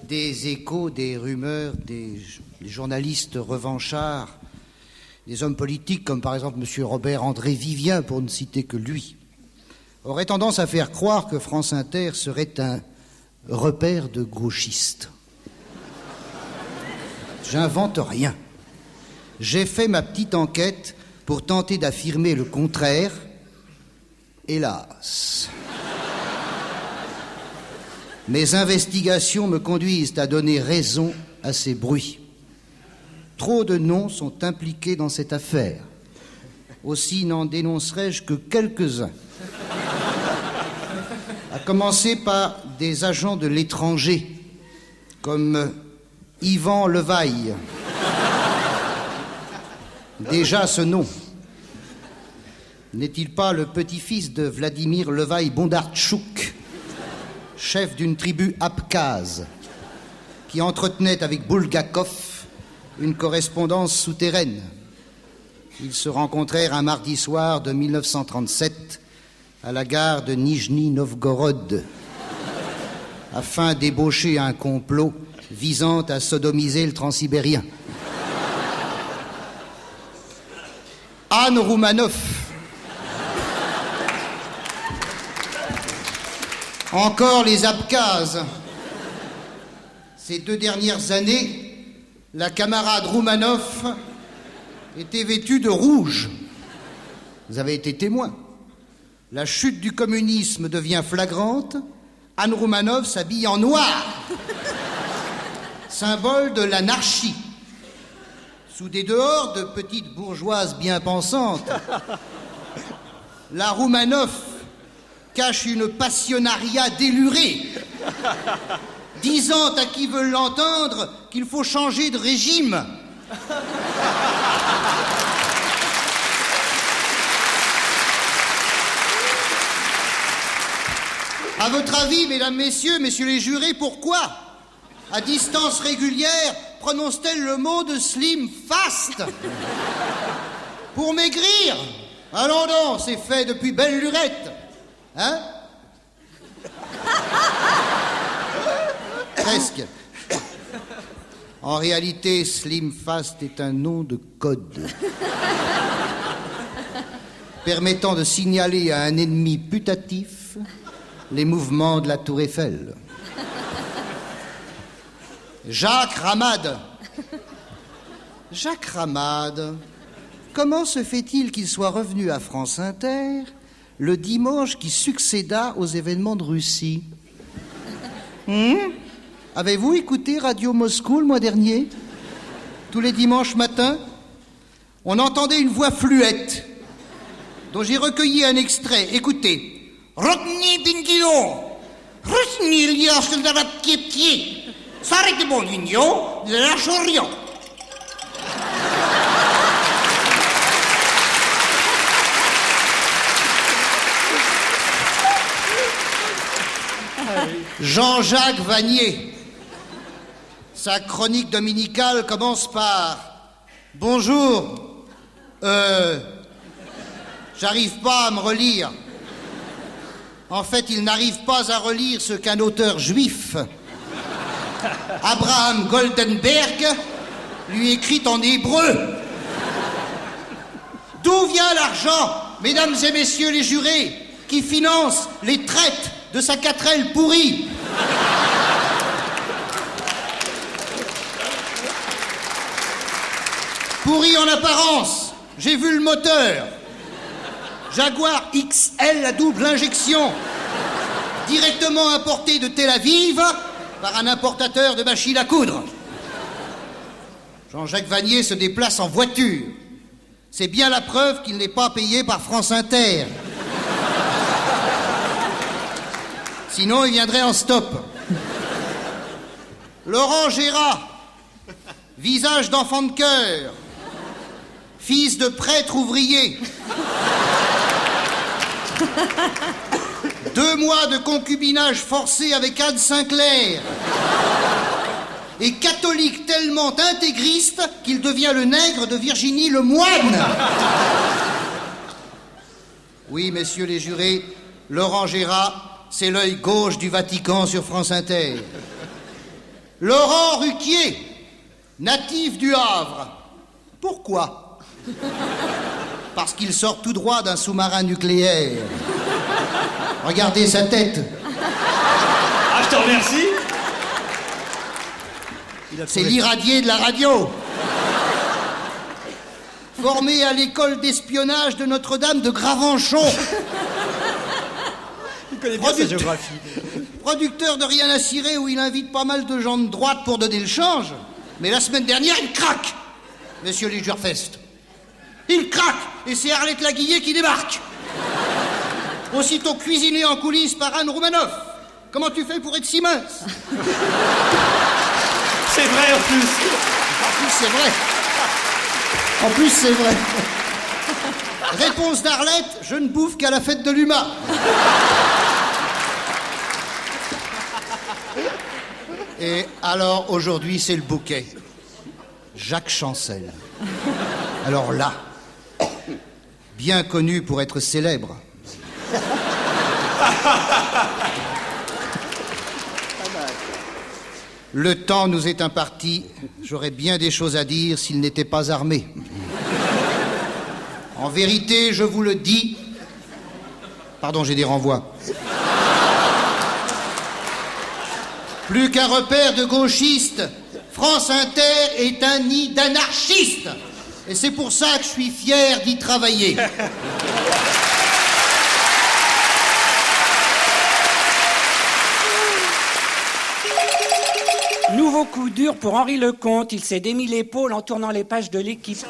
des échos, des rumeurs, des journalistes revanchards, des hommes politiques comme par exemple M. Robert-André Vivien, pour ne citer que lui, auraient tendance à faire croire que France Inter serait un repère de gauchistes. J'invente rien. J'ai fait ma petite enquête pour tenter d'affirmer le contraire. Hélas. Mes investigations me conduisent à donner raison à ces bruits. Trop de noms sont impliqués dans cette affaire. Aussi n'en dénoncerai-je que quelques-uns. À commencer par des agents de l'étranger, comme Yvan Levaille. Déjà ce nom. N'est-il pas le petit-fils de Vladimir Levaille-Bondartchouk, chef d'une tribu abkhaze, qui entretenait avec Bulgakov une correspondance souterraine? Ils se rencontrèrent un mardi soir de 1937 à la gare de Nijni Novgorod afin d'ébaucher un complot visant à sodomiser le transsibérien. Anne Roumanoff. Encore les Abkhazes. Ces 2 dernières années, la camarade Roumanoff était vêtue de rouge. Vous avez été témoin. La chute du communisme devient flagrante. Anne Roumanoff s'habille en noir, symbole de l'anarchie. Sous des dehors de petites bourgeoises bien pensantes, la Roumanoff cache une passionnariat délurée, disant à qui veut l'entendre qu'il faut changer de régime. À votre avis, mesdames, messieurs les jurés, pourquoi, à distance régulière, prononce-t-elle le mot de slim fast? Pour maigrir? Allons donc, c'est fait depuis belle lurette. Hein? Presque. En réalité, Slim Fast est un nom de code permettant de signaler à un ennemi putatif les mouvements de la Tour Eiffel. Jacques Ramade. Jacques Ramade, comment se fait-il qu'il soit revenu à France Inter le dimanche qui succéda aux événements de Russie? Avez-vous écouté Radio Moscou le mois dernier? Tous les dimanches matins, on entendait une voix fluette, dont j'ai recueilli un extrait. Écoutez. Rodni Bingio, Rusni Lias de la Pied, Sarek de Bondignon, de la Chorion. Jean-Jacques Vanier. Sa chronique dominicale commence par « Bonjour, j'arrive pas à me relire. » En fait, il n'arrive pas à relire ce qu'un auteur juif, Abraham Goldenberg, lui écrit en hébreu. D'où vient l'argent, mesdames et messieurs les jurés, qui finance les traites de sa quatrelle pourrie? Pourri en apparence, j'ai vu le moteur. Jaguar XL à double injection, directement importé de Tel Aviv par un importateur de machines à coudre. Jean-Jacques Vanier se déplace en voiture. C'est bien la preuve qu'il n'est pas payé par France Inter. Sinon, il viendrait en stop. Laurent Gérard, visage d'enfant de cœur, fils de prêtre ouvrier. 2 mois de concubinage forcé avec Anne Sinclair. Et catholique tellement intégriste qu'il devient le nègre de Virginie Lemoine. Oui, messieurs les jurés, Laurent Gérard, c'est l'œil gauche du Vatican sur France Inter. Laurent Ruquier, natif du Havre. Pourquoi? Parce qu'il sort tout droit d'un sous-marin nucléaire. Regardez sa tête. Ah, je te remercie. C'est l'irradié de la radio. Formé à l'école d'espionnage de Notre-Dame de Gravenchon. Il connaît bien sa géographie. Producteur de Rien à cirer où il invite pas mal de gens de droite pour donner le change. Mais la semaine dernière, il craque, monsieur Ligerfest. Il craque, et c'est Arlette Laguillet qui débarque. Aussitôt cuisiné en coulisses par Anne Roumanoff. Comment tu fais pour être si mince? C'est vrai en plus. En plus, c'est vrai. En plus, c'est vrai. Réponse d'Arlette, je ne bouffe qu'à la fête de l'UMA. Et alors, aujourd'hui, c'est le bouquet. Jacques Chancel. Alors là, bien connu pour être célèbre. Le temps nous est imparti. J'aurais bien des choses à dire s'il n'était pas armé. En vérité, je vous le dis... Pardon, j'ai des renvois. Plus qu'un repère de gauchistes, France Inter est un nid d'anarchistes. Et c'est pour ça que je suis fier d'y travailler. Nouveau coup dur pour Henri Lecomte. Il s'est démis l'épaule en tournant les pages de l'Équipe.